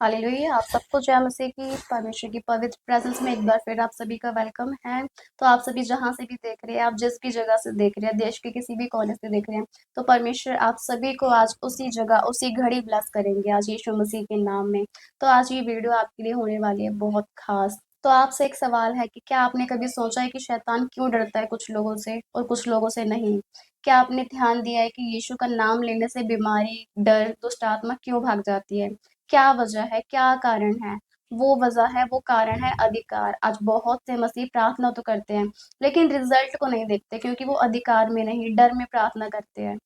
Hallelujah. आप सबको जय मसीह की परमेश्वर की पवित्र प्रेजेंस में एक बार फिर आप सभी का वेलकम है। तो आप सभी जहां से भी देख रहे हैं, आप जिस भी जगह से देख रहे हैं, देश के किसी भी कोने से देख रहे हैं, तो परमेश्वर आप सभी को आज उसी जगह उसी घड़ी ब्लेस करेंगे आज यीशु मसीह के नाम में। तो आज ये वीडियो आपके लिए होने वाली है बहुत खास। तो आपसे एक सवाल है कि क्या आपने कभी सोचा है कि शैतान क्यों डरता है कुछ लोगों से और कुछ लोगों से नहीं? क्या आपने ध्यान दिया है कि यीशु का नाम लेने से बीमारी, डर, दुष्ट आत्मा क्यों भाग जाती है? क्या वजह है, क्या कारण है? वो वजह है, वो कारण है अधिकार। आज बहुत से मसीह प्रार्थना तो करते हैं, लेकिन रिजल्ट को नहीं देखते क्योंकि वो अधिकार में नहीं, डर में प्रार्थना करते हैं।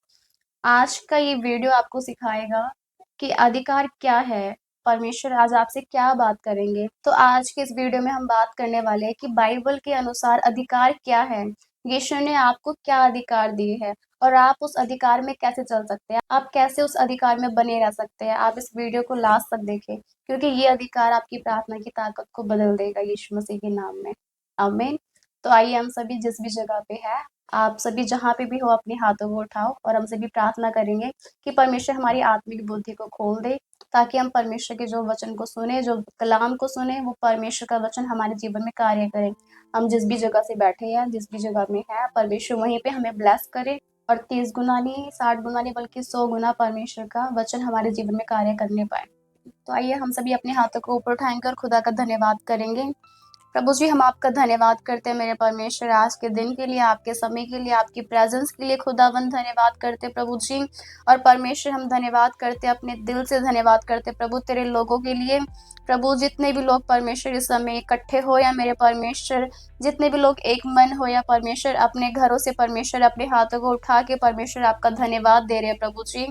आज का ये वीडियो आपको सिखाएगा कि अधिकार क्या है। परमेश्वर आज आपसे क्या बात करेंगे। तो आज के इस वीडियो में हम बात करने वाले हैं कि बाइबल के अनुसार अधिकार क्या है, यीशु ने आपको क्या अधिकार दिए हैं और आप उस अधिकार में कैसे चल सकते हैं, आप कैसे उस अधिकार में बने रह सकते हैं। आप इस वीडियो को लास्ट तक देखें क्योंकि ये अधिकार आपकी प्रार्थना की ताकत को बदल देगा यीशु मसीह के नाम में। आमीन। तो आइए हम सभी जिस भी जगह पे है, आप सभी जहाँ पे भी हो अपने हाथों को उठाओ और हम सभी प्रार्थना करेंगे कि परमेश्वर हमारी आत्मिक बुद्धि को खोल दे ताकि हम परमेश्वर के जो वचन को सुने, जो कलाम को सुने, वो परमेश्वर का वचन हमारे जीवन में कार्य करे। हम जिस भी जगह से बैठे हैं, जिस भी जगह में है, परमेश्वर वहीं पे हमें ब्लेस करे और 30 गुना नहीं, 60 गुना नहीं, बल्कि 100 गुना परमेश्वर का वचन हमारे जीवन में कार्य करने पाए। तो आइए हम सभी अपने हाथों को ऊपर उठाएंगे और खुदा का धन्यवाद करेंगे। प्रभु जी, हम आपका धन्यवाद करते हैं मेरे परमेश्वर, आज के दिन के लिए, आपके समय के लिए, आपकी प्रेजेंस के लिए खुदावन धन्यवाद करते प्रभु जी। और परमेश्वर हम धन्यवाद करते, अपने दिल से धन्यवाद करते प्रभु तेरे लोगों के लिए। प्रभु जितने भी लोग परमेश्वर इस समय इकट्ठे हो या मेरे परमेश्वर, जितने भी लोग एक मन हो या परमेश्वर अपने घरों से परमेश्वर अपने हाथों को उठा के परमेश्वर आपका धन्यवाद दे रहे हैं प्रभु जी।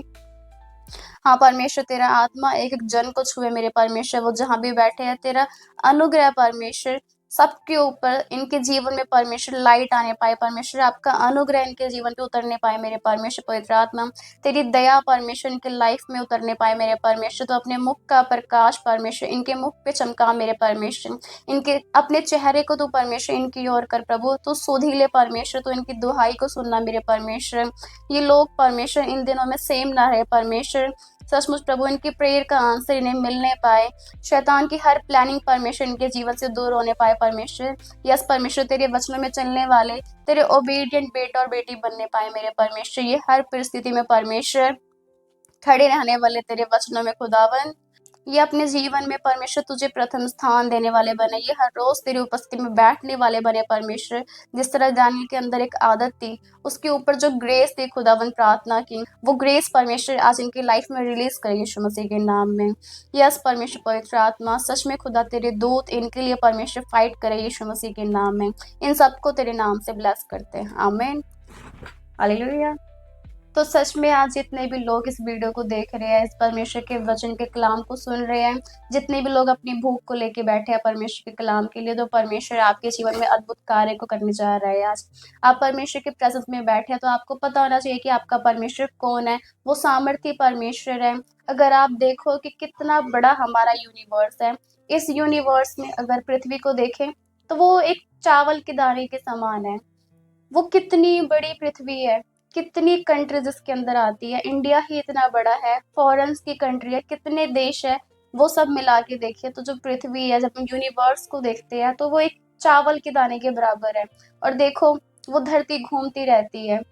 हाँ परमेश्वर, तेरा आत्मा एक एक जन को छुए मेरे परमेश्वर, वो जहाँ भी बैठे हैं, तेरा अनुग्रह परमेश्वर सबके ऊपर, इनके जीवन में परमेश्वर लाइट आने पाए परमेश्वर, आपका अनुग्रह इनके जीवन पे उतरने पाए मेरे परमेश्वर। पवित्र आत्मा तेरी दया परमेश्वर इनके लाइफ में उतरने पाए मेरे परमेश्वर। तो अपने मुख का प्रकाश परमेश्वर इनके मुख पे चमका मेरे परमेश्वर, इनके अपने चेहरे को तू परमेश्वर इनकी ओर कर प्रभु, तू सुधीले परमेश्वर, तो इनकी दुहाई को सुनना मेरे परमेश्वर। ये लोग परमेश्वर इन दिनों में सेम ना रहे परमेश्वर, सचमुच प्रभु इनकी प्रेयर का आंसर इन्हें मिलने पाए, शैतान की हर प्लानिंग परमेश्वर इनके जीवन से दूर होने पाए परमेश्वर। यस परमेश्वर, तेरे वचनों में चलने वाले, तेरे ओबीडियंट बेटा और बेटी बनने पाए मेरे परमेश्वर। ये हर परिस्थिति में परमेश्वर खड़े रहने वाले तेरे वचनों में खुदावन, ये अपने जीवन में परमेश्वर तुझे प्रथम स्थान देने वाले बने, ये हर रोज तेरी उपस्थिति में बैठने वाले बने परमेश्वर। जिस तरह दानियल के अंदर एक आदत थी, उसके ऊपर जो ग्रेस थी खुदावन प्रार्थना की, वो ग्रेस परमेश्वर आज इनकी लाइफ में रिलीज करे यीशु मसीह के नाम में। यस परमेश्वर, पवित्र आत्मा सच में खुदा तेरे दूत इनके लिए परमेश्वर फाइट करे यीशु मसीह के नाम में। इन सबको तेरे नाम से ब्लेस करते हैं, आमीन, हालेलुया। तो सच में आज जितने भी लोग इस वीडियो को देख रहे हैं, इस परमेश्वर के वचन के कलाम को सुन रहे हैं, जितने भी लोग अपनी भूख को लेके बैठे हैं परमेश्वर के कलाम के लिए, तो परमेश्वर आपके जीवन में अद्भुत कार्य को करने जा रहा है। आज आप परमेश्वर के प्रेजेंस में बैठे हैं तो आपको पता होना चाहिए कि आपका परमेश्वर कौन है। वो सामर्थ्य परमेश्वर है। अगर आप देखो कि कितना बड़ा हमारा यूनिवर्स है, इस यूनिवर्स में अगर पृथ्वी को देखें तो वो एक चावल के दाने के समान है। वो कितनी बड़ी पृथ्वी है, कितनी कंट्रीज इसके अंदर आती है, इंडिया ही इतना बड़ा है, फॉरेन्स की कंट्री है, कितने देश है, वो सब मिला के देखिए तो जो पृथ्वी है, जब हम यूनिवर्स को देखते हैं तो वो एक चावल के दाने के बराबर है। और देखो, वो धरती घूमती रहती है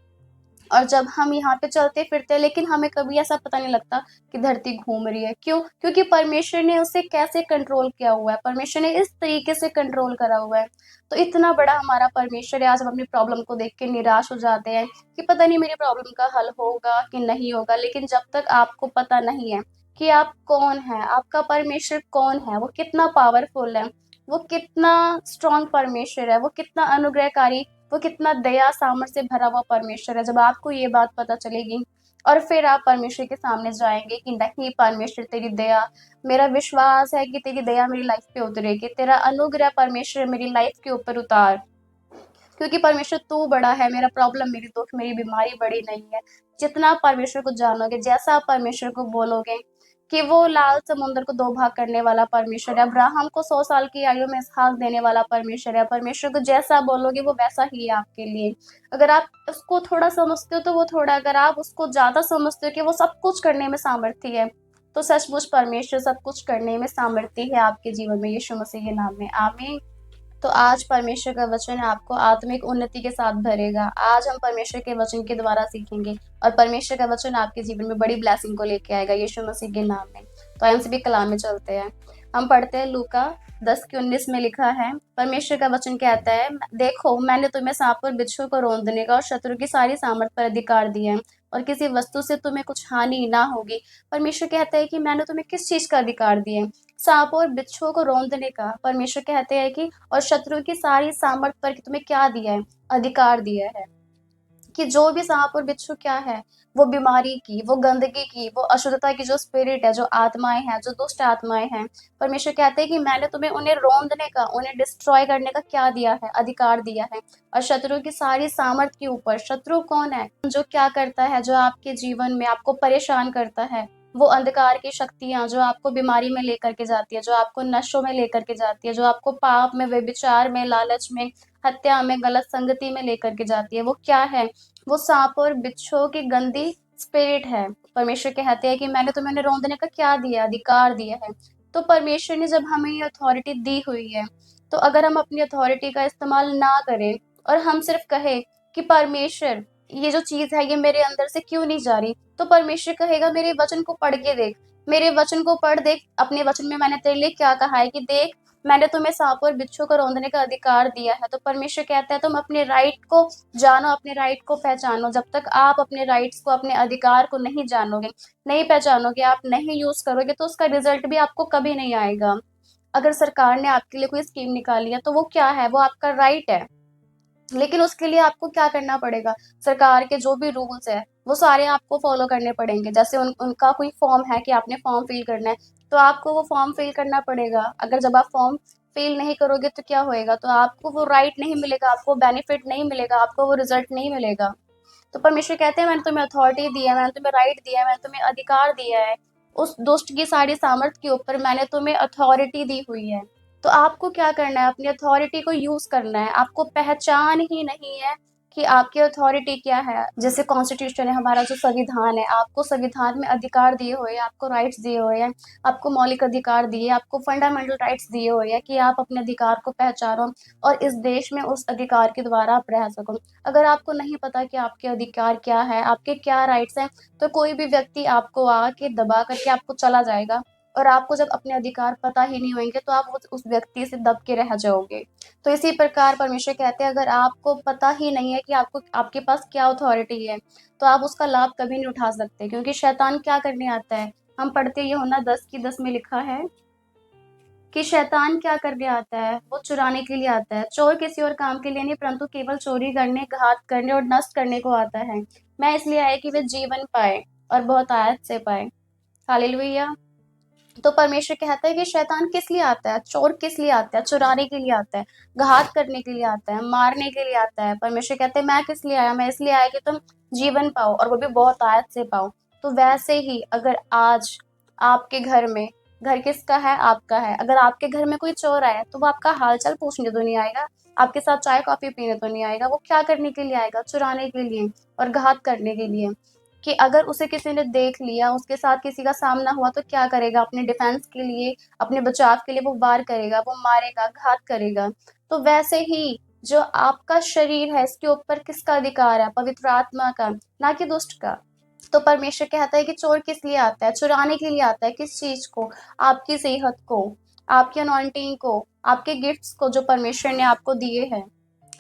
और जब हम यहाँ पे चलते फिरते हैं, लेकिन हमें कभी ऐसा पता नहीं लगता कि धरती घूम रही है। क्यों? क्योंकि परमेश्वर ने उसे कैसे कंट्रोल किया हुआ है, परमेश्वर ने इस तरीके से कंट्रोल करा हुआ है। तो इतना बड़ा हमारा परमेश्वर है। आज हम अपनी प्रॉब्लम को देख के निराश हो जाते हैं कि पता नहीं मेरी प्रॉब्लम का हल होगा कि नहीं होगा, लेकिन जब तक आपको पता नहीं है कि आप कौन है, आपका परमेश्वर कौन है, वो कितना पावरफुल है, वो कितना स्ट्रॉन्ग परमेश्वर है, वो कितना अनुग्रहकारी, वो कितना दया सामर्थ्य से भरा हुआ परमेश्वर है, जब आपको ये बात पता चलेगी और फिर आप परमेश्वर के सामने जाएंगे कि नहीं परमेश्वर तेरी दया, मेरा विश्वास है कि तेरी दया मेरी लाइफ पे उतरेगी, तेरा अनुग्रह परमेश्वर मेरी लाइफ के ऊपर उतार, क्योंकि परमेश्वर तू बड़ा है, मेरा प्रॉब्लम, मेरी दुख, मेरी बीमारी बड़ी नहीं है। जितना आप परमेश्वर को जानोगे, जैसा आप परमेश्वर को बोलोगे कि वो लाल समुद्र को दो भाग करने वाला परमेश्वर है, अब्राहम को 100 साल की आयु में इसहाक देने वाला परमेश्वर है, परमेश्वर को जैसा बोलोगे वो वैसा ही है आपके लिए। अगर आप उसको थोड़ा समझते हो तो वो थोड़ा, अगर आप उसको ज्यादा समझते हो कि वो सब कुछ करने में सामर्थ्य है, तो सचमुच परमेश्वर सब कुछ करने में सामर्थ्य है आपके जीवन में, यीशु मसीह के नाम में, आमीन। तो आज परमेश्वर का वचन आपको आत्मिक उन्नति के साथ भरेगा। आज हम परमेश्वर के वचन के द्वारा सीखेंगे और परमेश्वर का वचन आपके जीवन में बड़ी ब्लेसिंग को लेके आएगा, यीशु मसीह के नाम में। तो हम सभी कलाम में चलते हैं। हम पढ़ते हैं लूका 10:19 में लिखा है, परमेश्वर का वचन कहता है, देखो मैंने तुम्हें सांप और बिच्छू को रौंदने का और शत्रु की सारी सामर्थ पर अधिकार दिया है और किसी वस्तु से तुम्हें कुछ हानि ना होगी। परमेश्वर कहता है कि मैंने तुम्हें किस चीज का अधिकार दिया है? सांप और बिच्छुओं को रौंदने का। परमेश्वर कहते हैं कि और शत्रु की सारी सामर्थ पर तुम्हें क्या दिया है? अधिकार दिया है कि जो भी सांप और बिच्छू क्या है, वो बीमारी की, वो गंदगी की, वो अशुद्धता की जो स्पिरिट है, जो आत्माएं हैं, जो दुष्ट आत्माएं हैं, परमेश्वर कहते हैं कि मैंने तुम्हें उन्हें रौंदने का, उन्हें डिस्ट्रॉय करने का क्या दिया है? अधिकार दिया है। और शत्रु की सारी सामर्थ के ऊपर। शत्रु कौन है? जो क्या करता है, जो आपके जीवन में आपको परेशान करता है, वो अंधकार की शक्तियां जो आपको बीमारी में लेकर के जाती है, जो आपको नशों में लेकर के जाती है, जो आपको पाप में, व्यभिचार में, लालच में, हत्या में, गलत संगति में लेकर के जाती है, वो क्या है? वो सांप और बिच्छू की गंदी स्पिरिट है। परमेश्वर कहते हैं कि मैंने तुम्हें उन्हें रौंदने का क्या दिया? अधिकार दिया है। तो परमेश्वर ने जब हमें ये अथॉरिटी दी हुई है, तो अगर हम अपनी अथॉरिटी का इस्तेमाल ना करें और हम सिर्फ कहें कि परमेश्वर ये जो चीज है ये मेरे अंदर से क्यों नहीं जा रही, तो परमेश्वर कहेगा मेरे वचन को पढ़ के देख, मेरे वचन को पढ़ देख, अपने वचन में मैंने तेरे लिए क्या कहा है कि देख मैंने तुम्हें सांप और बिच्छू को रौंदने का अधिकार दिया है। तो परमेश्वर कहता है तुम अपने राइट को जानो, अपने राइट को पहचानो। जब तक आप अपने राइट्स को, अपने अधिकार को नहीं जानोगे, नहीं पहचानोगे, आप नहीं यूज करोगे, तो उसका रिजल्ट भी आपको कभी नहीं आएगा। अगर सरकार ने आपके लिए कोई स्कीम निकाली है तो वो क्या है? वो आपका राइट है, लेकिन उसके लिए आपको क्या करना पड़ेगा? सरकार के जो भी रूल्स है वो सारे आपको फॉलो करने पड़ेंगे। जैसे उनका कोई फॉर्म है कि आपने फॉर्म फिल करना है, तो आपको वो फॉर्म फिल करना पड़ेगा। अगर जब आप फॉर्म फिल नहीं करोगे तो क्या होएगा? तो आपको वो राइट नहीं मिलेगा, आपको बेनिफिट नहीं मिलेगा, आपको वो रिजल्ट नहीं मिलेगा। तो परमेश्वर कहते हैं मैंने तुम्हें अथॉरिटी दी है, मैंने तुम्हें राइट दिया है, मैंने तुम्हें अधिकार दिया है। उस दुष्ट की सारी सामर्थ के ऊपर मैंने तुम्हें अथॉरिटी दी हुई है। तो आपको क्या करना है? अपनी अथॉरिटी को यूज करना है। आपको पहचान ही नहीं है कि आपकी अथॉरिटी क्या है। जैसे कॉन्स्टिट्यूशन है हमारा, जो संविधान है, आपको संविधान में अधिकार दिए हुए हैं, आपको राइट्स दिए हुए हैं, आपको मौलिक अधिकार दिए, आपको फंडामेंटल राइट्स दिए हुए हैं कि आप अपने अधिकार को पहचानो और इस देश में उस अधिकार के द्वारा आप रह सको। अगर आपको नहीं पता कि आपके अधिकार क्या है, आपके क्या राइट्स हैं, तो कोई भी व्यक्ति आपको आके दबा करके आपको चला जाएगा और आपको जब अपने अधिकार पता ही नहीं होंगे तो आप उस व्यक्ति से दब के रह जाओगे। तो इसी प्रकार परमेश्वर कहते हैं अगर आपको पता ही नहीं है कि आपको, आपके पास क्या अथॉरिटी है, तो आप उसका लाभ कभी नहीं उठा सकते। क्योंकि शैतान क्या करने आता है? हम पढ़ते यूहन्ना 10:10 में लिखा है कि शैतान क्या करने आता है? वो चुराने के लिए आता है। चोर किसी और काम के लिए नहीं, परंतु केवल चोरी करने, घात करने और नष्ट करने को आता है। मैं इसलिए आया कि वे जीवन पाए और बहुत आयत से पाए। हालेलुया। तो परमेश्वर कहता है कि शैतान किस लिए आता है? चोर किस लिए आता है? चुराने के लिए आता है, घात करने के लिए आता है, मारने के लिए आता है। परमेश्वर कहते हैं मैं किस लिए आया? मैं इसलिए आया कि तुम जीवन पाओ और वो भी बहुत आयत से पाओ। तो वैसे ही अगर आज आपके घर में, घर किसका है? आपका है। अगर आपके घर में कोई चोर आया तो वो आपका हालचाल पूछने तो नहीं आएगा, आपके साथ चाय कॉफी पीने तो नहीं आएगा। वो क्या करने के लिए आएगा? चुराने के लिए और घात करने के लिए। कि अगर उसे किसी ने देख लिया, उसके साथ किसी का सामना हुआ तो क्या करेगा? अपने डिफेंस के लिए, अपने बचाव के लिए वो वार करेगा, वो मारेगा, घात करेगा। तो वैसे ही जो आपका शरीर है, इसके ऊपर किसका अधिकार है? पवित्र आत्मा का, ना कि दुष्ट का। तो परमेश्वर कहता है कि चोर किस लिए आता है? चुराने के लिए आता है। किस चीज को? आपकी सेहत को, आपकी अनॉइंटिंग को, आपके गिफ्ट्स को जो परमेश्वर ने आपको दिए हैं।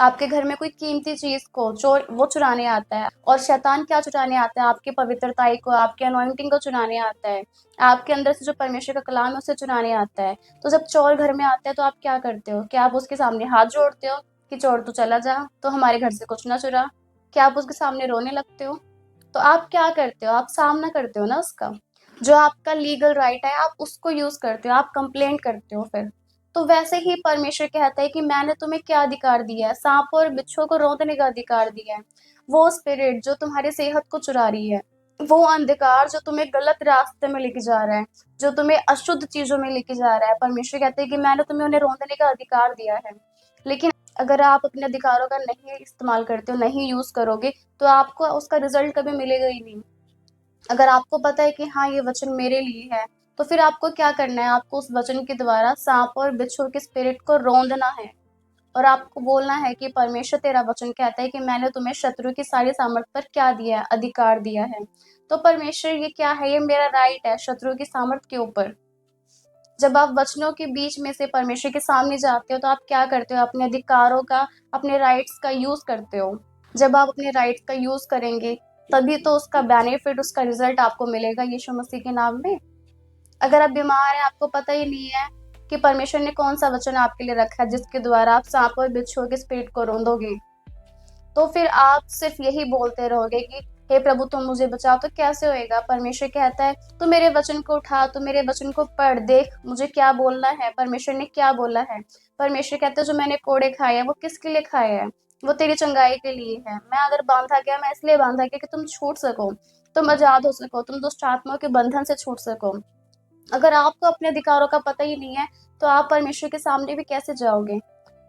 आपके घर में कोई कीमती चीज को चोर वो चुराने आता है। और शैतान क्या चुराने आता है? आपकी पवित्रताई को, आपके अनॉइंटिंग को चुराने आता है। आपके अंदर से जो परमेश्वर का कलाम है उसे चुराने आता है। तो जब चोर घर में आता है तो आप क्या करते हो? क्या आप उसके सामने हाथ जोड़ते हो कि चोर तू चला जा, तो हमारे घर से कुछ ना चुरा? क्या आप उसके सामने रोने लगते हो? तो आप क्या करते हो? आप सामना करते हो ना उसका। जो आपका लीगल राइट है आप उसको यूज करते हो, आप कंप्लेंट करते हो फिर। तो वैसे ही परमेश्वर कहता है कि मैंने तुम्हें क्या अधिकार दिया है? सांप और बिच्छू को रौंदने का अधिकार दिया है। वो स्पिरिट जो तुम्हारी सेहत को चुरा रही है, वो अंधकार जो तुम्हें गलत रास्ते में लेके जा रहा है, जो तुम्हें अशुद्ध चीजों में लेके जा रहा है, परमेश्वर कहते हैं कि मैंने तुम्हें उन्हें रौंदने का अधिकार दिया है। लेकिन अगर आप अपने अधिकारों का नहीं इस्तेमाल करते हो, नहीं यूज करोगे, तो आपको उसका रिजल्ट कभी मिलेगा ही नहीं। अगर आपको पता है कि हाँ, ये वचन मेरे लिए है, तो फिर आपको क्या करना है? आपको उस वचन के द्वारा सांप और बिच्छू के स्पिरिट को रौंदना है और आपको बोलना है कि परमेश्वर तेरा वचन कहता है कि मैंने तुम्हें शत्रु की सारी सामर्थ पर क्या दिया है? अधिकार दिया है। तो परमेश्वर ये क्या है? ये मेरा राइट है शत्रु की सामर्थ के ऊपर। जब आप वचनों के बीच में से परमेश्वर के सामने जाते हो तो आप क्या करते हो? अपने अधिकारों का, अपने राइट्स का यूज करते हो। जब आप अपने राइट्स का यूज करेंगे तभी तो उसका बेनिफिट, उसका रिजल्ट आपको मिलेगा यीशु मसीह के नाम में। अगर आप बीमार हैं, आपको पता ही नहीं है कि परमेश्वर ने कौन सा वचन आपके लिए रखा है जिसके द्वारा आप सांप और बिच्छू के स्पिरिट को रौंदोगे, तो फिर आप सिर्फ यही बोलते रहोगे कि हे प्रभु तुम मुझे बचाओ। तो कैसे होएगा? परमेश्वर कहता है तू मेरे वचन को उठा, तू मेरे वचन को पढ़, देख मुझे क्या बोलना है, परमेश्वर ने क्या बोला है। परमेश्वर कहते हैं जो मैंने कोड़े खाए हैं वो किसके लिए खाए हैं? वो तेरी चंगाई के लिए है। मैं अगर बांधा गया, मैं इसलिए बांधा गया कि तुम छूट सको, तुम आजाद हो सको, तुम दुष्ट आत्माओं के बंधन से छूट सको। अगर आपको अपने अधिकारों का पता ही नहीं है तो आप परमेश्वर के सामने भी कैसे जाओगे?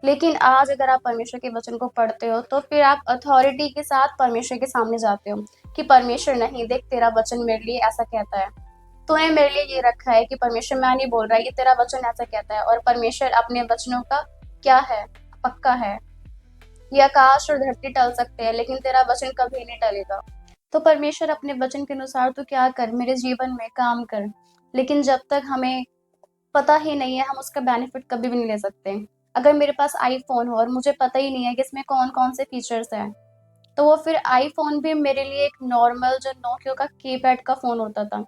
लेकिन आज अगर आप परमेश्वर के वचन को पढ़ते हो तो फिर आप अथॉरिटी के साथ परमेश्वर के सामने जाते हो कि परमेश्वर नहीं, देख तेरा वचन मेरे लिए ऐसा कहता है, तूने मेरे लिए ये रखा है कि परमेश्वर मैं नहीं बोल रहा, ये तेरा वचन ऐसा कहता है। और परमेश्वर अपने वचनों का क्या है? पक्का है। ये आकाश और धरती टल सकते हैं लेकिन तेरा वचन कभी नहीं टलेगा। तो परमेश्वर अपने वचन के अनुसार तू क्या कर, मेरे जीवन में काम कर। लेकिन जब तक हमें पता ही नहीं है हम उसका बेनिफिट कभी भी नहीं ले सकते। अगर मेरे पास आईफोन हो और मुझे पता ही नहीं है कि इसमें कौन कौन से फीचर्स हैं, तो वो फिर आईफोन भी मेरे लिए एक नॉर्मल जो नोकियो का कीपैड का फोन होता था,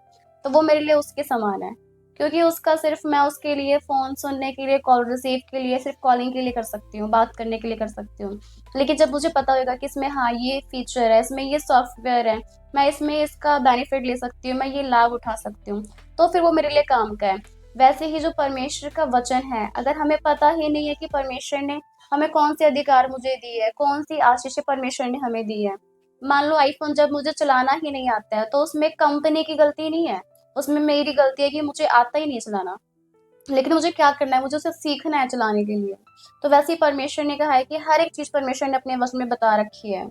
तो वो मेरे लिए उसके समान है। क्योंकि उसका सिर्फ मैं उसके लिए फोन सुनने के लिए, कॉल रिसीव के लिए, सिर्फ कॉलिंग के लिए कर सकती हूँ, बात करने के लिए कर सकती हूँ। लेकिन जब मुझे पता होगा कि इसमें हाँ ये फीचर है, इसमें ये सॉफ्टवेयर है, मैं इसमें इसका बेनिफिट ले सकती हूँ, मैं ये लाभ उठा सकती हूँ, तो फिर वो मेरे लिए काम का है। वैसे ही जो परमेश्वर का वचन है, अगर हमें पता ही नहीं है कि परमेश्वर ने हमें कौन से अधिकार मुझे दी है, कौन सी आशीष परमेश्वर ने हमें दी है। मान लो आईफोन जब मुझे चलाना ही नहीं आता है तो उसमें कंपनी की गलती नहीं है, उसमें मेरी गलती है कि मुझे आता ही नहीं चलाना। लेकिन मुझे क्या करना है? मुझे उसे सीखना है चलाने के लिए। तो वैसे ही परमेश्वर ने कहा है कि हर एक चीज परमेश्वर ने अपने वचन में बता रखी है।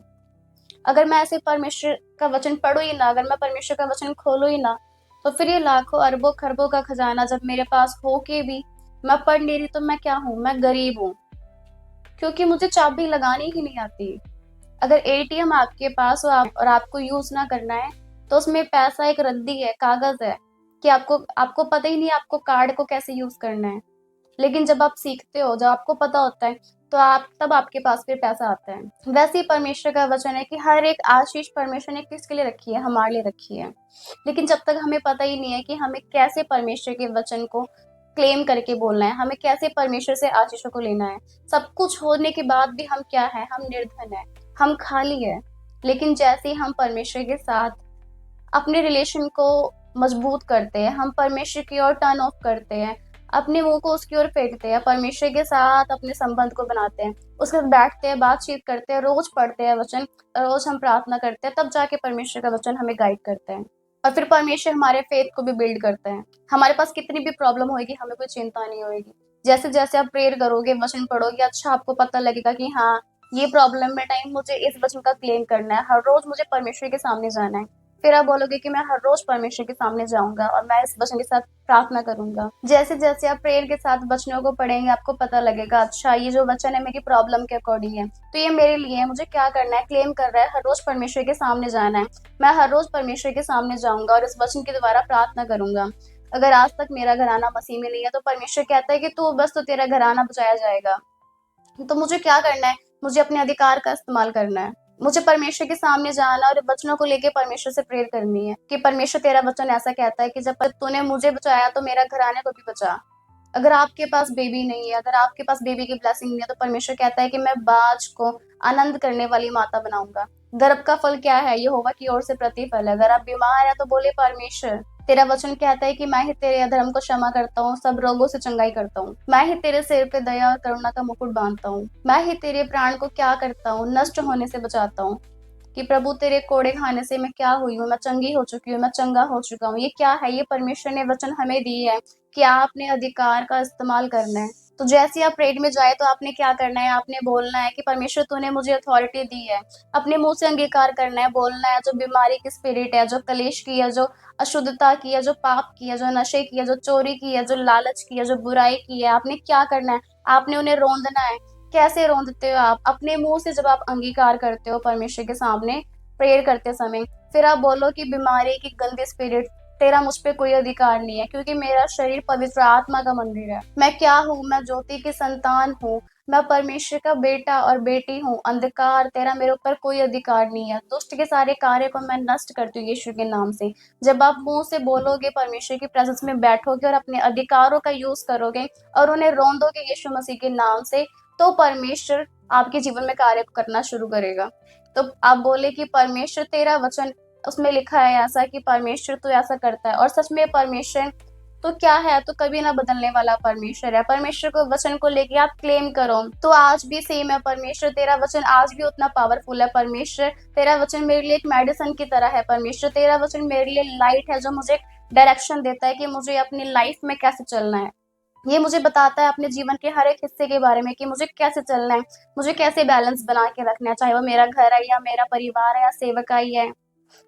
अगर मैं ऐसे परमेश्वर का वचन पढ़ू ही ना, अगर मैं परमेश्वर का वचन खोलू ही ना, तो फिर ये लाखों अरबों खरबों का खजाना जब मेरे पास हो के भी मैं पढ़ नहीं रही, तो मैं क्या हूँ? मैं गरीब हूँ, क्योंकि मुझे चाबी लगानी ही नहीं आती। अगर एटीएम आपके पास हो और आपको यूज ना करना है, तो उसमें पैसा एक रद्दी है, कागज है कि आपको आपको पता ही नहीं आपको कार्ड को कैसे यूज करना है। लेकिन जब आप सीखते हो, जब आपको पता होता है, तो आप तब आपके पास फिर पैसा आता है। वैसे ही परमेश्वर का वचन है कि हर एक आशीष परमेश्वर ने किसके लिए रखी है? हमारे लिए रखी है। लेकिन जब तक हमें पता ही नहीं है कि हमें कैसे परमेश्वर के वचन को क्लेम करके बोलना है, हमें कैसे परमेश्वर से आशीषों को लेना है, सब कुछ होने के बाद भी हम क्या है? हम निर्धन है, हम खाली है। लेकिन जैसे ही हम परमेश्वर के साथ अपने रिलेशन को मजबूत करते हैं, हम परमेश्वर की ओर टर्न ऑफ करते हैं, अपने मुंह को उसकी ओर फेंकते हैं, परमेश्वर के साथ अपने संबंध को बनाते हैं, उसके साथ बैठते हैं, बातचीत करते हैं, रोज पढ़ते हैं वचन, रोज हम प्रार्थना करते हैं, तब जाके परमेश्वर का वचन हमें गाइड करते हैं। और फिर परमेश्वर हमारे फेथ को भी बिल्ड करते हैं। हमारे पास कितनी भी प्रॉब्लम होगी, हमें कोई चिंता नहीं होगी। जैसे जैसे आप प्रेयर करोगे, वचन पढ़ोगे, अच्छा आपको पता लगेगा कि हाँ, ये प्रॉब्लम में टाइम मुझे इस वचन का क्लेम करना है, हर रोज मुझे परमेश्वर के सामने जाना है। फिर आप बोलोगे कि मैं हर रोज परमेश्वर के सामने जाऊंगा और मैं इस वचन के साथ प्रार्थना करूंगा। जैसे जैसे आप प्रेयर के साथ वचनों को पढ़ेंगे, आपको पता लगेगा अच्छा ये जो वचन है मेरी प्रॉब्लम के अकॉर्डिंग है, तो ये मेरे लिए है, मुझे क्या करना है? क्लेम कर रहा है, हर रोज परमेश्वर के सामने जाना है। मैं हर रोज परमेश्वर के सामने जाऊंगा और इस वचन के द्वारा प्रार्थना करूंगा। अगर आज तक मेरा घराना मसीह में नहीं है, तो परमेश्वर कहता है कि तू बस, तो तेरा घराना बचाया जाएगा। तो मुझे क्या करना है? मुझे अपने अधिकार का इस्तेमाल करना है। मुझे परमेश्वर के सामने जाना और वचनों को लेके परमेश्वर से प्रेयर करनी है कि परमेश्वर तेरा वचन ऐसा कहता है कि जब तूने मुझे बचाया तो मेरा घराने को भी बचा। अगर आपके पास बेबी नहीं है, अगर आपके पास बेबी की ब्लेसिंग नहीं है, तो परमेश्वर कहता है कि मैं बाज को आनंद करने वाली माता बनाऊंगा। गर्भ का फल क्या है? यहोवा की ओर से प्रतिफल है। अगर आप बीमार है तो बोले परमेश्वर तेरा वचन कहता है कि मैं ही तेरे अधर्म को क्षमा करता हूँ, सब रोगों से चंगाई करता हूँ। मैं ही तेरे सिर पे दया और करुणा का मुकुट बांधता हूँ। मैं ही तेरे प्राण को क्या करता हूँ? नष्ट होने से बचाता हूँ। कि प्रभु तेरे कोड़े खाने से मैं क्या हुई हूँ? मैं चंगी हो चुकी हूँ, मैं चंगा हो चुका हूँ। ये क्या है? ये परमेश्वर ने वचन हमें दी है कि आपने अधिकार का इस्तेमाल करना है। तो जैसे ही आप प्रेयर में जाए तो आपने क्या करना है, आपने बोलना है कि परमेश्वर तूने मुझे अथॉरिटी दी है। अपने मुंह से अंगीकार करना है, बोलना है जो बीमारी की स्पिरिट है, जो कलेश की है, जो अशुद्धता की है, जो पाप की है, जो नशे की है, जो चोरी की है, जो लालच की है, जो बुराई की है, आपने क्या करना है, आपने उन्हें रोंदना है। कैसे रोंदते हो आप? अपने मुंह से जब आप अंगीकार करते हो परमेश्वर के सामने प्रेयर करते समय, फिर आप बोलो कि बीमारी की गंदी स्पिरिट, तेरा मुझ पे कोई अधिकार नहीं है, क्योंकि मेरा शरीर पवित्र आत्मा का मंदिर है। मैं क्या हूँ? मैं ज्योति की संतान हूँ, मैं परमेश्वर का बेटा और बेटी हूँ। अंधकार, तेरा मेरे ऊपर कोई अधिकार नहीं है। दुष्ट के सारे कार्य को मैं नष्ट करती हूँ यीशु के नाम से। जब आप मुंह से बोलोगे, परमेश्वर की प्रेजेंस में बैठोगे और अपने अधिकारों का यूज करोगे और उन्हें रोंदोगे यीशु मसीह के नाम से, तो परमेश्वर आपके जीवन में कार्य करना शुरू करेगा। तो आप बोले कि परमेश्वर तेरा वचन, उसमें लिखा है ऐसा कि परमेश्वर तो ऐसा करता है, और सच में परमेश्वर तो क्या है, तो कभी ना बदलने वाला परमेश्वर है। परमेश्वर को वचन को लेके आप क्लेम करो, तो आज भी सेम है। परमेश्वर तेरा वचन आज भी उतना पावरफुल है। परमेश्वर तेरा वचन मेरे लिए एक मेडिसिन की तरह है। परमेश्वर तेरा वचन मेरे लिए लाइट है, जो मुझे डायरेक्शन देता है कि मुझे अपनी लाइफ में कैसे चलना है। ये मुझे बताता है अपने जीवन के हर एक हिस्से के बारे में कि मुझे कैसे चलना है, मुझे कैसे बैलेंस बना के रखना है, चाहे वो मेरा घर है या मेरा परिवार है या सेवकाई है,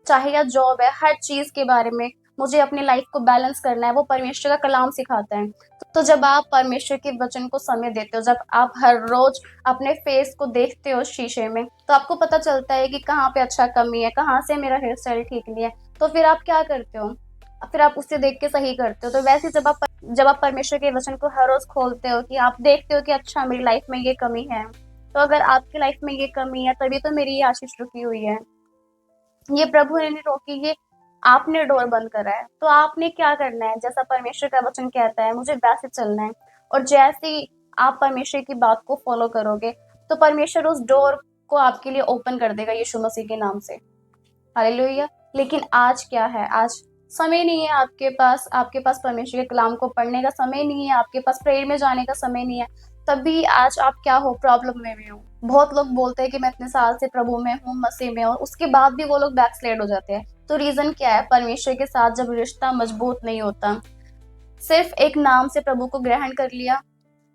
चाहे या जॉब है, हर चीज के बारे में मुझे अपनी लाइफ को बैलेंस करना है। वो परमेश्वर का कलाम सिखाता है। तो जब आप परमेश्वर के वचन को समय देते हो, जब आप हर रोज अपने फेस को देखते हो शीशे में, तो आपको पता चलता है कि कहाँ पे अच्छा कमी है, कहाँ से मेरा हेयर स्टाइल ठीक नहीं है। तो फिर आप क्या करते हो? फिर आप उससे देख के सही करते हो। तो वैसे जब आप परमेश्वर के वचन को हर रोज खोलते हो, कि आप देखते हो कि अच्छा मेरी लाइफ में ये कमी है, तो अगर आपकी लाइफ में ये कमी है, तभी तो मेरी ये आशीष रुकी हुई है, ये प्रभु ने नहीं रोकी, ये आपने डोर बंद करा है। तो आपने क्या करना है? जैसा परमेश्वर का वचन कहता है, मुझे वैसे चलना है। और जैसे ही आप परमेश्वर की बात को फॉलो करोगे, तो परमेश्वर उस डोर को आपके लिए ओपन कर देगा यीशु मसीह के नाम से। हालेलुया। लेकिन आज क्या है? आज समय नहीं है आपके पास परमेश्वर के कलाम को पढ़ने का समय नहीं है, आपके पास प्रेयर में जाने का समय नहीं है। तभी आज आप क्या हो? प्रॉब्लम में भी हो। बहुत लोग बोलते हैं कि मैं इतने साल से प्रभु में हूँ, मसीह में हूँ, उसके बाद भी वो लोग बैकस्लाइड हो जाते हैं। तो रीजन क्या है? परमेश्वर के साथ जब रिश्ता मजबूत नहीं होता, सिर्फ एक नाम से प्रभु को ग्रहण कर लिया,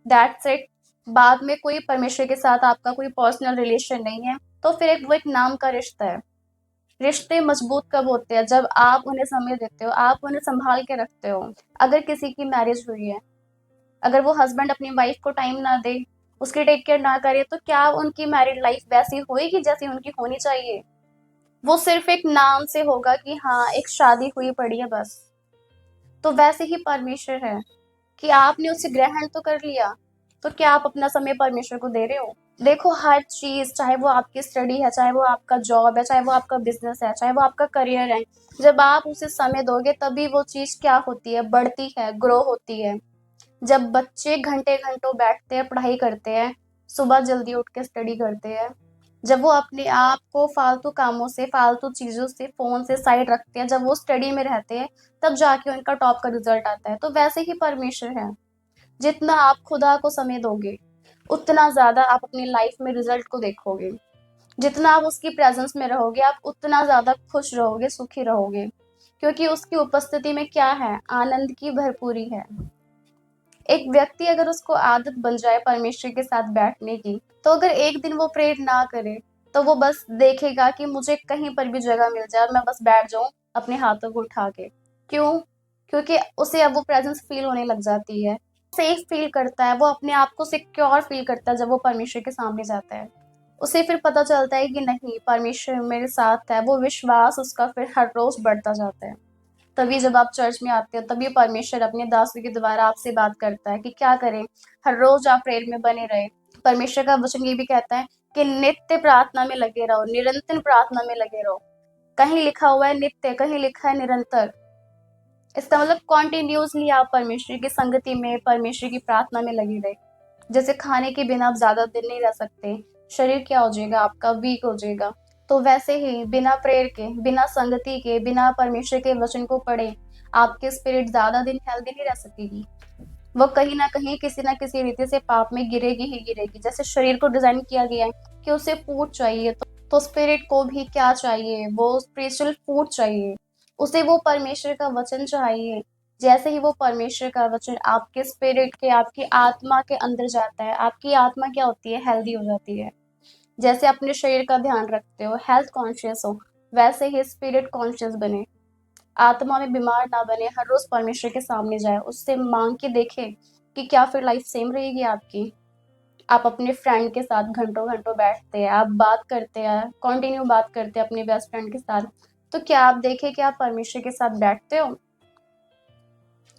दैट्स इट, बाद में कोई परमेश्वर के साथ आपका कोई पर्सनल रिलेशन नहीं है, तो फिर वो एक नाम का रिश्ता है। रिश्ते मजबूत कब होते हैं? जब आप उन्हें समय देते हो, आप उन्हें संभाल के रखते हो। अगर किसी की मैरिज हुई है, अगर वो हस्बैंड अपनी वाइफ को टाइम ना दे, उसकी टेक केयर ना करे, तो क्या उनकी मैरिड लाइफ वैसी होएगी जैसी उनकी होनी चाहिए? वो सिर्फ एक नाम से होगा कि हाँ एक शादी हुई पड़ी है बस। तो वैसे ही परमेश्वर है कि आपने उसे ग्रहण तो कर लिया, तो क्या आप अपना समय परमेश्वर को दे रहे हो? देखो हर चीज, चाहे वो आपकी स्टडी है, चाहे वो आपका जॉब है, चाहे वो आपका बिजनेस है, चाहे वो आपका करियर है, जब आप उसे समय दोगे तभी वो चीज क्या होती है? बढ़ती है, ग्रो होती है। जब बच्चे घंटे घंटों बैठते हैं, पढ़ाई करते हैं, सुबह जल्दी उठ के स्टडी करते हैं, जब वो अपने आप को फालतू कामों से, फालतू चीजों से, फोन से साइड रखते हैं, जब वो स्टडी में रहते हैं, तब जाके उनका टॉप का रिजल्ट आता है। तो वैसे ही परमेश्वर है, जितना आप खुदा को समय दोगे, उतना ज्यादा आप अपनी लाइफ में रिजल्ट को देखोगे। जितना आप उसकी प्रेजेंस में रहोगे, आप उतना ज्यादा खुश रहोगे, सुखी रहोगे, क्योंकि उसकी उपस्थिति में क्या है? आनंद की भरपूरी है। एक व्यक्ति अगर उसको आदत बन जाए परमेश्वर के साथ बैठने की, तो अगर एक दिन वो प्रेयर ना करे, तो वो बस देखेगा कि मुझे कहीं पर भी जगह मिल जाए, मैं बस बैठ जाऊं अपने हाथों को उठा के। क्यों? क्योंकि उसे अब वो प्रेजेंस फील होने लग जाती है, सेफ फील करता है, वो अपने आप को सिक्योर फील करता है। जब वो परमेश्वर के सामने जाता है, उसे फिर पता चलता है कि नहीं, परमेश्वर मेरे साथ है। वो विश्वास उसका फिर हर रोज बढ़ता जाता है। तभी जब आप चर्च में आते हो, तभी परमेश्वर अपने दासों के द्वारा आपसे बात करता है कि क्या करें, हर रोज आप प्रेयर में बने रहे। परमेश्वर का वचन ये भी कहता है कि नित्य प्रार्थना में लगे रहो, निरंतर प्रार्थना में लगे रहो। कहीं लिखा हुआ है नित्य, कहीं लिखा है निरंतर। इसका मतलब कॉन्टिन्यूसली आप परमेश्वर की संगति में, परमेश्वर की प्रार्थना में लगे रहे। जैसे खाने के बिना आप ज्यादा दिन नहीं रह सकते, शरीर क्या हो जाएगा आपका? वीक हो जाएगा। तो वैसे ही बिना प्रेयर के, बिना संगति के, बिना परमेश्वर के वचन को पढ़े, आपकी स्पिरिट ज्यादा दिन हेल्दी नहीं रह सकेगी। वो कहीं ना कहीं, किसी ना किसी रीति से पाप में गिरेगी ही गिरेगी। जैसे शरीर को डिजाइन किया गया है कि उसे फूड चाहिए, तो स्पिरिट को भी क्या चाहिए? वो स्पिरिचुअल फूड चाहिए, उसे वो परमेश्वर का वचन चाहिए। जैसे ही वो परमेश्वर का वचन आपके स्पिरिट के, आपकी आत्मा के अंदर जाता है, आपकी आत्मा क्या होती है, हेल्दी हो जाती है। जैसे अपने शरीर का ध्यान रखते हो, हेल्थ कॉन्शियस हो, वैसे ही स्पिरिट कॉन्शियस बने, आत्मा में बीमार ना बने, हर रोज परमेश्वर के सामने जाए, उससे मांग के देखे कि क्या फिर लाइफ सेम रहेगी आपकी। आप अपने फ्रेंड के साथ घंटों घंटों बैठते हैं, आप बात करते हैं, कंटिन्यू बात करते हैं अपने बेस्ट फ्रेंड के साथ, तो क्या आप देखें कि आप परमेश्वर के साथ बैठते हो?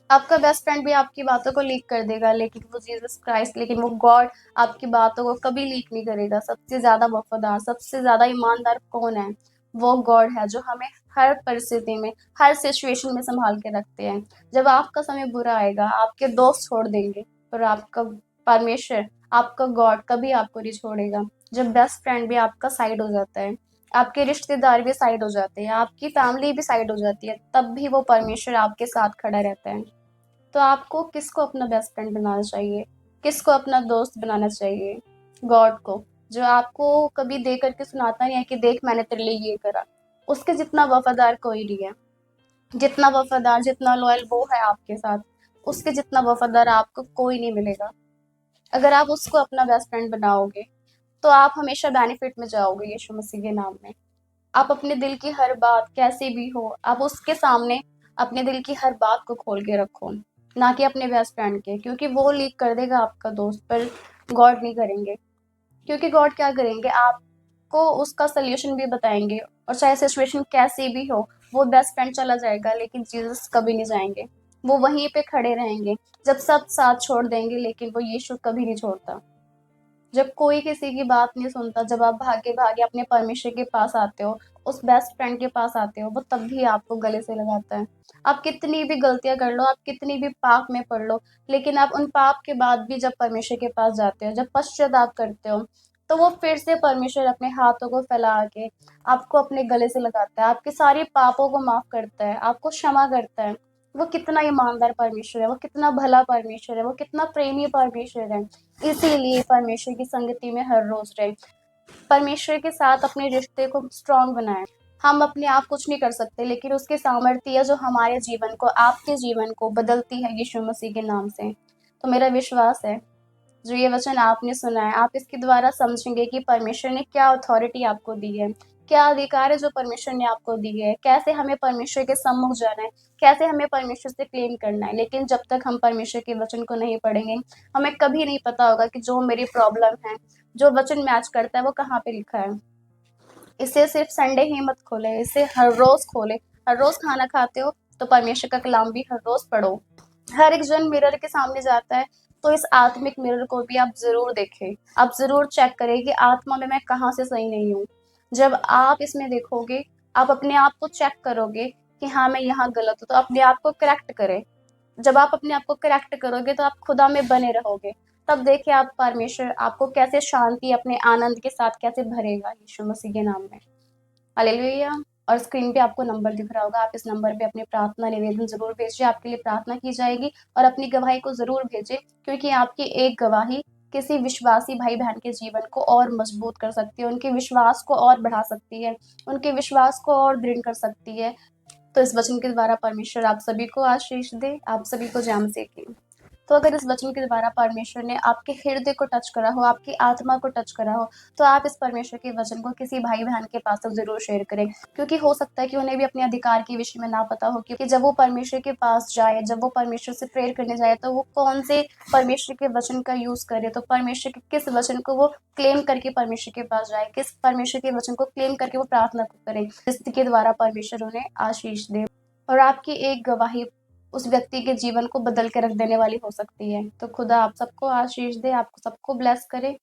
आपका बेस्ट फ्रेंड भी आपकी बातों को लीक कर देगा, लेकिन वो जीसस क्राइस्ट, लेकिन वो गॉड आपकी बातों को कभी लीक नहीं करेगा। सबसे ज्यादा वफादार, सबसे ज्यादा ईमानदार कौन है? वो गॉड है, जो हमें हर परिस्थिति में, हर सिचुएशन में संभाल के रखते हैं। जब आपका समय बुरा आएगा, आपके दोस्त छोड़ देंगे, पर आपका परमेश्वर, आपका गॉड कभी आपको नहीं छोड़ेगा। जब बेस्ट फ्रेंड भी आपका साइड हो जाता है, आपके रिश्तेदार भी साइड हो जाते हैं, आपकी फैमिली भी साइड हो जाती है, तब भी वो परमेश्वर आपके साथ खड़ा रहता है। तो आपको किसको अपना बेस्ट फ्रेंड बनाना चाहिए? किसको अपना दोस्त बनाना चाहिए? गॉड को, जो आपको कभी दे करके सुनाता नहीं है कि देख मैंने तेरे लिए ये करा। उसके जितना वफादार कोई नहीं है। जितना वफादार, जितना लॉयल वो है आपके साथ, उसके जितना वफादार आपको कोई नहीं मिलेगा। अगर आप उसको अपना बेस्ट फ्रेंड बनाओगे, तो आप हमेशा बेनिफिट में जाओगे यीशु मसीह के नाम में। आप अपने दिल की हर बात कैसी भी हो, आप उसके सामने अपने दिल की हर बात को खोल के रखो, ना कि अपने बेस्ट फ्रेंड के, क्योंकि वो लीक कर देगा आपका दोस्त, पर गॉड नहीं करेंगे। क्योंकि गॉड क्या करेंगे, आपको उसका सोल्यूशन भी बताएंगे, और चाहे सिचुएशन कैसी भी हो, वो बेस्ट फ्रेंड चला जाएगा, लेकिन जीसस कभी नहीं जाएंगे। वो वहीं पे खड़े रहेंगे। जब सब साथ छोड़ देंगे, लेकिन वो यीशु कभी नहीं छोड़ता। जब कोई किसी की बात नहीं सुनता, जब आप भागे भागे अपने परमेश्वर के पास आते हो, उस बेस्ट फ्रेंड के पास आते हो, वो तब भी आपको गले से लगाता है। आप कितनी भी गलतियां कर लो, आप कितनी भी पाप में पड़ लो, लेकिन आप उन पाप के बाद भी जब परमेश्वर के पास जाते हो, जब पश्चाताप करते हो, तो वो फिर से परमेश्वर अपने हाथों को फैला के आपको अपने गले से लगाता है, आपके सारे पापों को माफ करता है, आपको क्षमा करता है। वो कितना ईमानदार परमेश्वर है, वो कितना भला परमेश्वर है, वो कितना प्रेमी परमेश्वर है। इसीलिए परमेश्वर की संगति में हर रोज रहे, परमेश्वर के साथ अपने रिश्ते को स्ट्रांग बनाएं। हम अपने आप कुछ नहीं कर सकते, लेकिन उसकी सामर्थ्य है जो हमारे जीवन को, आपके जीवन को बदलती है यीशु मसीह के नाम से। तो मेरा विश्वास है, जो ये वचन आपने सुना है, आप इसके द्वारा समझेंगे कि परमेश्वर ने क्या अथॉरिटी आपको दी है, क्या अधिकार है जो परमेश्वर ने आपको दी है, कैसे हमें परमेश्वर के सम्मुख जाना है, कैसे हमें परमेश्वर से क्लेम करना है। लेकिन जब तक हम परमेश्वर के वचन को नहीं पढ़ेंगे, हमें कभी नहीं पता होगा कि जो मेरी प्रॉब्लम है, जो वचन मैच करता है, वो कहाँ पे लिखा है। इसे सिर्फ संडे ही मत खोले, इसे हर रोज खोले। हर रोज खाना खाते हो तो परमेश्वर का कलाम भी हर रोज पढ़ो। हर एक जन मिरर के सामने जाता है, तो इस आत्मिक मिरर को भी आप जरूर देखें। आप जरूर चेक करें कि आत्मा में मैं कहाँ से सही नहीं हूँ। जब आप इसमें देखोगे, आप अपने आप को चेक करोगे कि हाँ मैं यहाँ गलत हूँ, तो अपने आप को करेक्ट करें। जब आप अपने आप को करेक्ट करोगे, तो आप खुदा में बने रहोगे। तब देखिए आप परमेश्वर आपको कैसे शांति, अपने आनंद के साथ कैसे भरेगा यीशु मसीह के नाम में। हालेलुया। और स्क्रीन पे आपको नंबर दिख रहा होगा, आप इस नंबर पे अपनी प्रार्थना निवेदन जरूर भेजिए, आपके लिए प्रार्थना की जाएगी। और अपनी गवाही को जरूर भेजें, क्योंकि आपकी एक गवाही किसी विश्वासी भाई बहन के जीवन को और मजबूत कर सकती है, उनके विश्वास को और बढ़ा सकती है, उनके विश्वास को और दृढ़ कर सकती है। तो इस वचन के द्वारा परमेश्वर आप सभी को आशीष दे, आप सभी को जय मसीह की। तो अगर इस वचन के द्वारा परमेश्वर ने आपके हृदय को टच करा हो, आपकी आत्मा को टच करा हो, तो आप इस परमेश्वर के वचन को किसी भाई बहन के पास तक जरूर शेयर करें, क्योंकि हो सकता है कि उन्हें भी अपने अधिकार के विषय में ना पता हो, क्योंकि जब वो परमेश्वर के पास जाए, जब वो परमेश्वर से प्रेयर करने जाए, तो वो कौन से परमेश्वर के वचन का यूज करे, तो परमेश्वर के किस वचन को वो क्लेम करके परमेश्वर के पास जाए, किस परमेश्वर के वचन को क्लेम करके वो प्रार्थना करे, जिसके द्वारा परमेश्वर उन्हें आशीष दे। और आपकी एक गवाही उस व्यक्ति के जीवन को बदल के रख देने वाली हो सकती है। तो खुदा आप सबको आशीष दे, आपको सबको ब्लेस करे।